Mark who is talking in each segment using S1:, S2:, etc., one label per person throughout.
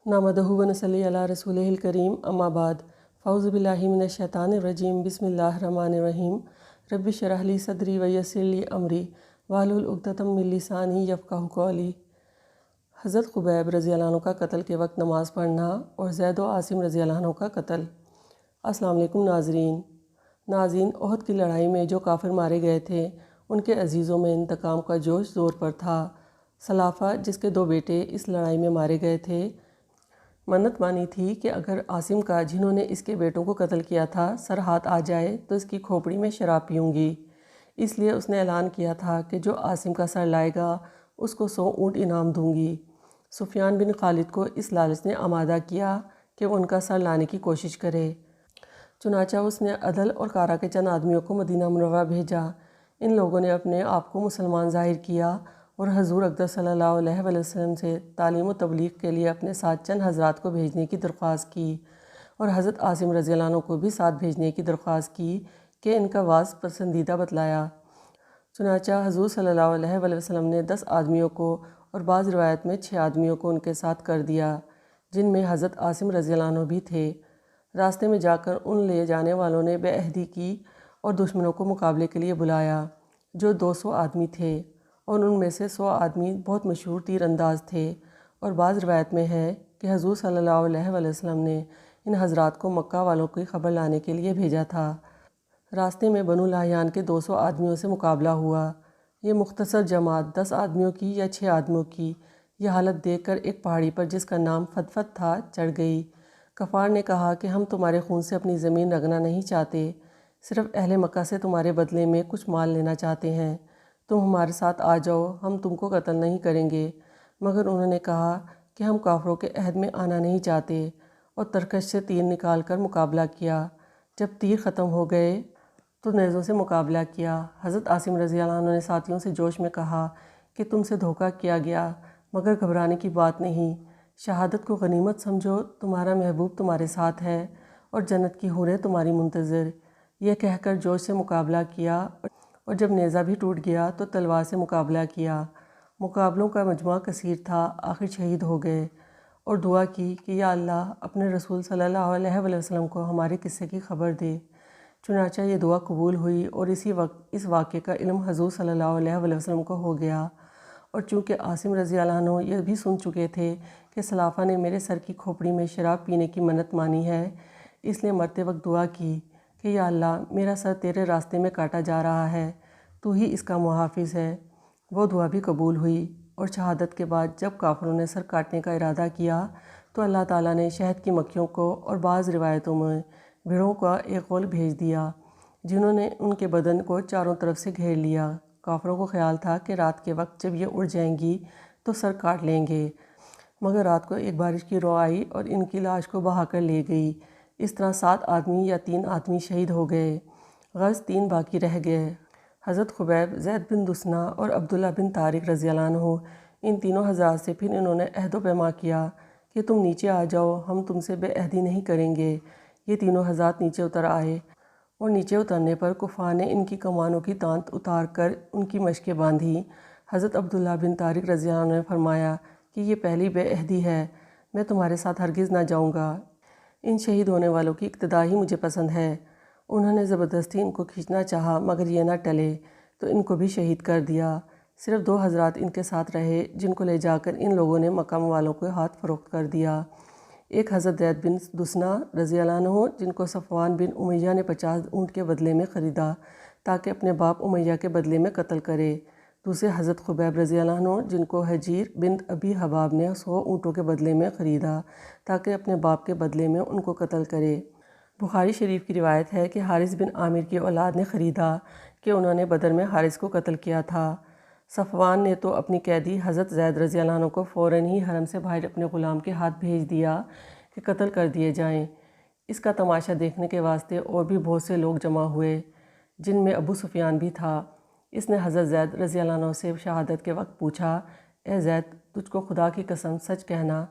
S1: नहमदुहु व नसल्ली अला रसूलिहिल करीम अम्मा बाद फ़ौज़ु बिल्लाहि मिनश शैतानिर रजीम बिस्मिल्लाहिर रहमानिर रहीम रब्बि शरह ली सदरी व यस्सिर ली अमरी वाहलुल उक़दतम मिन लिसानी यफ़क़हु क़ौली। हज़रत ख़ुबैब रज़ी अल्लाह अन्हु का कत्ल के वक्त नमाज़ पढ़ना और ज़ैद व आसिम रज़ी अल्लाह अन्हु का कत्ल। अस्सलाम वालेकुम नाज़रीन, ओहद की लड़ाई में जो काफिर मारे गए थे उनके अजीज़ों में इंतकाम का जोश ज़ोर पर था। सलाफ़ा, जिसके 2 बेटे इस लड़ाई में मारे गए थे, मन्नत मानी थी कि अगर आसिम का, जिन्होंने इसके बेटों को कत्ल किया था, सर हाथ आ जाए तो इसकी खोपड़ी में शराब पीऊँगी। इसलिए उसने ऐलान किया था कि जो आसिम का सर लाएगा उसको 100 ऊँट इनाम दूँगी। सुफियान बिन खालिद को इस लालच ने आमादा किया कि वो उनका सर लाने की कोशिश करे। चुनाचा उसने अदल और कारा के चंद आदमियों को मदीना मुनव्वरा भेजा। इन लोगों ने अपने आप को मुसलमान ज़ाहिर किया और हजूर अक़दस सल्लल्लाहु अलैहि वसल्लम से तालीम व तबलीग के लिए अपने साथ चंद हज़रात को भेजने की दरख्वास्त की और हज़रत आसिम रज़ी अल्लाह अन्हु को भी साथ भेजने की दरख्वास्त की कि इनका वाज़ पसंदीदा बतलाया। चुनाचा हजूर सल्लल्लाहु अलैहि वसल्लम ने 10 आदमियों को और बाज़ रिवायत में 6 आदमियों को उनके साथ कर दिया, जिनमें हज़रत आसिम रज़ी अल्लाह अन्हु भी थे। रास्ते में जाकर उन ले जाने वालों ने बेअहदी की और दुश्मनों को मुकाबले के लिए बुलाया, जो 200 आदमी थे, और उनमें से 100 आदमी बहुत मशहूर तीर अंदाज थे। और बाज़ रिवायत में है कि हजूर सल्लल्लाहु अलैहि वसल्लम ने इन हज़रात को मक्का वालों की खबर लाने के लिए भेजा था। रास्ते में बनु लाहयान के 200 आदमियों से मुकाबला हुआ। ये मुख्तसर जमात 10 आदमियों की या 6 आदमियों की, यह हालत देखकर एक पहाड़ी पर, जिसका नाम फतफत था, चढ़ गई। कफ़ार ने कहा कि हम तुम्हारे खून से अपनी ज़मीन रगना नहीं चाहते, सिर्फ़ अहले मक्का से तुम्हारे बदले में कुछ माल लेना चाहते हैं। तुम हमारे साथ आ जाओ, हम तुमको कत्ल नहीं करेंगे। मगर उन्होंने कहा कि हम काफरों के अहद में आना नहीं चाहते, और तरकश से तीर निकाल कर मुकाबला किया। जब तीर ख़त्म हो गए तो नेज़ों से मुकाबला किया। हज़रत आसिम रज़ी अल्लाह अन्हु ने साथियों से जोश में कहा कि तुमसे धोखा किया गया, मगर घबराने की बात नहीं। शहादत को गनीमत समझो, तुम्हारा महबूब तुम्हारे साथ है और जन्नत की हूरें तुम्हारी मुंतज़िर। यह कहकर जोश से मुकाबला किया, और जब नेज़ा भी टूट गया तो तलवार से मुकाबला किया। मुकाबलों का मजमुआ कसीर था, आखिर शहीद हो गए और दुआ की कि या अल्लाह, अपने रसूल सल्लल्लाहु अलैहि वसल्लम को हमारे किस्से की खबर दे। चुनाचा ये दुआ कबूल हुई और इसी वक्त इस वाक़े का इल्म हजूर सल्लल्लाहु अलैहि वसल्लम को हो गया। और चूँकि आसिम रज़ी अल्लाह अन्हु यह भी सुन चुके थे कि सलाफ़ा ने मेरे सर की खोपड़ी में शराब पीने की मन्नत मानी है, इसलिए मरते वक्त दुआ की कि या अल्लाह, मेरा सर तेरे रास्ते में काटा जा रहा है, तू ही इसका मुहाफ़िज़ है। वो दुआ भी कबूल हुई और शहादत के बाद जब काफिरों ने सर काटने का इरादा किया तो अल्लाह ताला ने शहद की मक्खियों को और बाज़ रिवायतों में भेड़ों का एक ग़ुल भेज दिया, जिन्होंने उनके बदन को चारों तरफ से घेर लिया। काफिरों को ख्याल था कि रात के वक्त जब ये उड़ जाएंगी तो सर काट लेंगे, मगर रात को एक बारिश की रो आई और इनकी लाश को बहा कर ले गई। इस तरह 7 आदमी या 3 आदमी शहीद हो गए, गर्ज़ 3 बाकी रह गए। हज़रत ख़ुबैब, ज़ैद बिन दुसना और अब्दुल्ला बिन तारिक रज़ी अल्लाह अन्हु, इन तीनों हज़रात से फिर इन्होंने अहद व पैमा किया कि तुम नीचे आ जाओ, हम तुमसे बेअहदी नहीं करेंगे। ये तीनों हज़रात नीचे उतर आए और नीचे उतरने पर कुफ़ार ने इनकी कमानों की तांत उतार कर उनकी मशकें बांधी। हज़रत अब्दुल्ला बिन तारिक रज़ी अल्लाह अन्हु ने फरमाया कि ये पहली बेअहदी है, मैं तुम्हारे साथ हरगिज़ ना जाऊँगा। इन शहीद होने वालों की इक्तदा ही मुझे पसंद है। उन्होंने ज़बरदस्ती इनको खींचना चाहा, मगर ये ना टले तो इनको भी शहीद कर दिया। सिर्फ़ 2 हज़रात इनके साथ रहे, जिनको ले जाकर इन लोगों ने मक्का वालों को हाथ फ़रोख्त कर दिया। एक हज़रत ज़ैद बिन दुसना रज़ी अल्लाह अन्हु, जिनको सफ़वान बिन उमैया ने 50 ऊँट के बदले में ख़रीदा ताकि अपने बाप उमैया के बदले में कत्ल करे। दूसरे हज़रत ख़ुबैब रज़ी अल्लाह अन्हु, जिनको हजीर बिन अबी हबाब ने 100 ऊँटों के बदले में ख़रीदा ताकि अपने बाप के बदले में उनको कत्ल करे। बुखारी शरीफ की रिवायत है कि हारिस बिन आमिर की औलाद ने ख़रीदा कि उन्होंने बदर में हारिस को कत्ल किया था। सफ़वान ने तो अपनी कैदी हज़रत ज़ैद रज़ी अल्लाह अन्हु को फ़ौरन ही हरम से बाहर अपने ग़ुलाम के हाथ भेज दिया कि कत्ल कर दिए जाएं। इसका तमाशा देखने के वास्ते और भी बहुत से लोग जमा हुए, जिनमें अबू सुफियान भी था। इसने हज़रत ज़ैद रज़ी अल्लाह अन्हु से शहादत के वक्त पूछा, ए ज़ैद, तुझको खुदा की कसम सच कहना,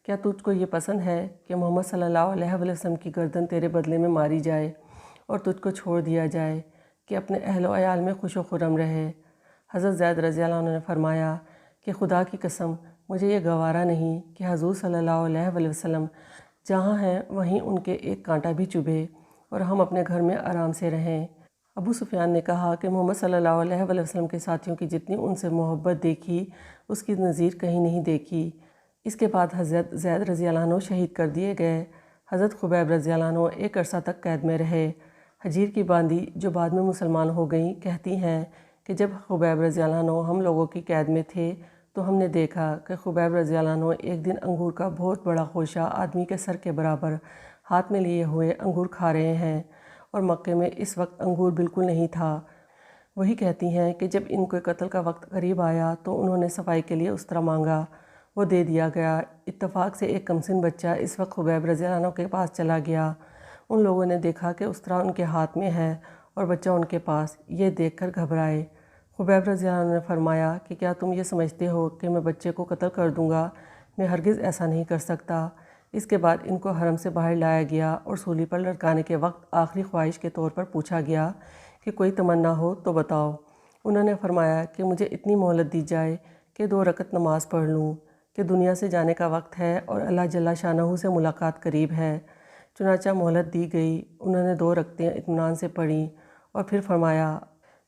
S1: क्या तुझको ये पसंद है कि मोहम्मद सल्लल्लाहु अलैहि वसल्लम की गर्दन तेरे बदले में मारी जाए और तुझको छोड़ दिया जाए कि अपने अहल व अयाल में खुश व खुर्रम रहे? हज़रत ज़ैद रज़ी अल्लाह अन्हु ने फरमाया कि खुदा की कसम, مجھے یہ گوارا نہیں کہ حضور صلی اللہ علیہ وسلم جہاں ہیں وہیں ان کے ایک کانٹا بھی چبھے اور ہم اپنے گھر میں آرام سے رہیں۔ ابو سفیان نے کہا کہ محمد صلی اللہ علیہ وسلم کے ساتھیوں کی جتنی ان سے محبت دیکھی اس کی نظیر کہیں نہیں دیکھی۔ اس کے بعد حضرت زید رضی اللہ عنہ شہید کر دیے گئے۔ حضرت خبیب رضی اللہ عنہ ایک عرصہ تک قید میں رہے۔ حجیر کی باندی جو بعد میں مسلمان ہو گئیں کہتی ہیں کہ جب خبیب رضی اللہ عنہ ہم لوگوں کی قید میں تھے تو ہم نے دیکھا کہ خبیب رضی اللہ عنہ ایک دن انگور کا بہت بڑا خوشہ آدمی کے سر کے برابر ہاتھ میں لیے ہوئے انگور کھا رہے ہیں، اور مکے میں اس وقت انگور بالکل نہیں تھا۔ وہی کہتی ہیں کہ جب ان کے قتل کا وقت قریب آیا تو انہوں نے صفائی کے لیے اسطرہ مانگا، وہ دے دیا گیا۔ اتفاق سے ایک کمسن بچہ اس وقت خبیب رضی اللہ عنہ کے پاس چلا گیا۔ ان لوگوں نے دیکھا کہ اسطرہ ان کے ہاتھ میں ہے اور بچہ ان کے پاس، یہ دیکھ کر گھبرائے۔ خبیب رضی اللہ عنہ نے فرمایا کہ کیا تم یہ سمجھتے ہو کہ میں بچے کو قتل کر دوں گا؟ میں ہرگز ایسا نہیں کر سکتا۔ اس کے بعد ان کو حرم سے باہر لایا گیا اور سولی پر لٹکانے کے وقت آخری خواہش کے طور پر پوچھا گیا کہ کوئی تمنا ہو تو بتاؤ۔ انہوں نے فرمایا کہ مجھے اتنی مہلت دی جائے کہ 2 رکعت نماز پڑھ لوں، کہ دنیا سے جانے کا وقت ہے اور اللہ جل شانہ سے ملاقات قریب ہے۔ چنانچہ مہلت دی گئی۔ انہوں نے 2 رکعتیں اطمینان سے پڑھیں اور پھر فرمایا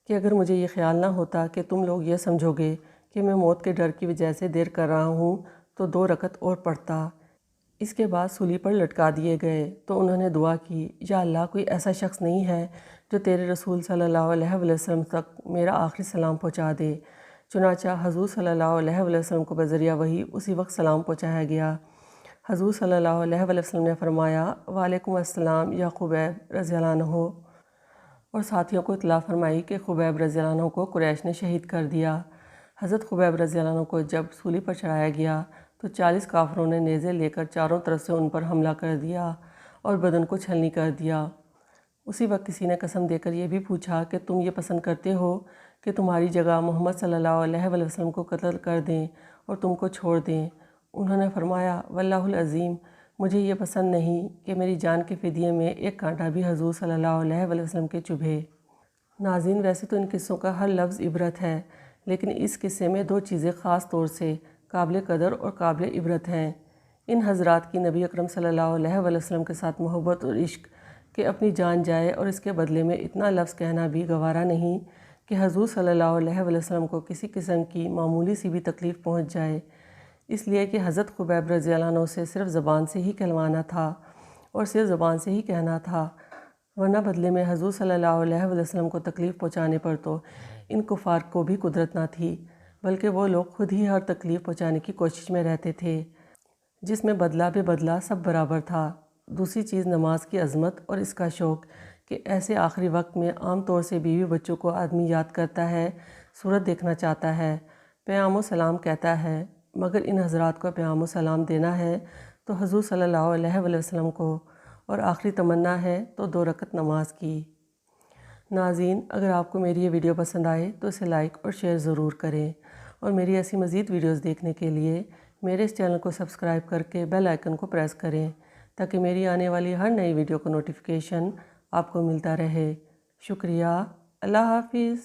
S1: کہ اگر مجھے یہ خیال نہ ہوتا کہ تم لوگ یہ سمجھو گے کہ میں موت کے ڈر کی وجہ سے دیر کر رہا ہوں تو 2 رکعت اور پڑھتا۔ اس کے بعد سولی پر لٹکا دیے گئے تو انہوں نے دعا کی، یا اللہ کوئی ایسا شخص نہیں ہے جو تیرے رسول صلی اللہ علیہ وسلم تک میرا آخری سلام پہنچا دے۔ چنانچہ حضور صلی اللہ علیہ وسلم کو بذریعہ وحی اسی وقت سلام پہنچایا گیا۔ حضور صلی اللہ علیہ وسلم نے فرمایا، وعلیکم السلام یا خبیب رضی اللہ عنہ، اور ساتھیوں کو اطلاع فرمائی کہ خبیب رضی اللہ عنہ کو قریش نے شہید کر دیا۔ حضرت خبیب رضی اللہ عنہ کو جب سولی پر چڑھایا گیا تو 40 کافروں نے نیزے لے کر چاروں طرف سے ان پر حملہ کر دیا اور بدن کو چھلنی کر دیا۔ اسی وقت کسی نے قسم دے کر یہ بھی پوچھا کہ تم یہ پسند کرتے ہو کہ تمہاری جگہ محمد صلی اللہ علیہ وسلم کو قتل کر دیں اور تم کو چھوڑ دیں؟ انہوں نے فرمایا، واللہ العظیم، مجھے یہ پسند نہیں کہ میری جان کے فدیے میں ایک کانٹا بھی حضور صلی اللہ علیہ وسلم کے چبھے۔ ناظرین، ویسے تو ان قصوں کا ہر لفظ عبرت ہے، لیکن اس قصے میں 2 چیزیں خاص طور سے قابل قدر اور قابل عبرت ہیں۔ ان حضرات کی نبی اکرم صلی اللہ علیہ وسلم کے ساتھ محبت اور عشق کہ اپنی جان جائے اور اس کے بدلے میں اتنا لفظ کہنا بھی گوارا نہیں کہ حضور صلی اللہ علیہ وسلم کو کسی قسم کی معمولی سی بھی تکلیف پہنچ جائے، اس لیے کہ حضرت خبیب رضی اللہ عنہ سے صرف زبان سے ہی کہلوانا تھا اور صرف زبان سے ہی کہنا تھا، ورنہ بدلے میں حضور صلی اللہ علیہ وسلم کو تکلیف پہنچانے پر تو ان کفار کو بھی قدرت نہ تھی، بلکہ وہ لوگ خود ہی ہر تکلیف پہنچانے کی کوشش میں رہتے تھے، جس میں بدلہ بے بدلہ سب برابر تھا۔ دوسری چیز نماز کی عظمت اور اس کا شوق کہ ایسے آخری وقت میں عام طور سے بیوی بچوں کو آدمی یاد کرتا ہے، صورت دیکھنا چاہتا ہے، پیام و سلام کہتا ہے، مگر ان حضرات کو پیام و سلام دینا ہے تو حضور صلی اللہ علیہ وسلم کو، اور آخری تمنا ہے تو 2 رکعت نماز کی۔ ناظرین، اگر آپ کو میری یہ ویڈیو پسند آئے تو اسے لائک اور شیئر ضرور کریں، اور میری ایسی مزید ویڈیوز دیکھنے کے لیے میرے اس چینل کو سبسکرائب کر کے بیل آئیکن کو پریس کریں تاکہ میری آنے والی ہر نئی ویڈیو کا نوٹیفیکیشن آپ کو ملتا رہے۔ شکریہ۔ اللہ حافظ۔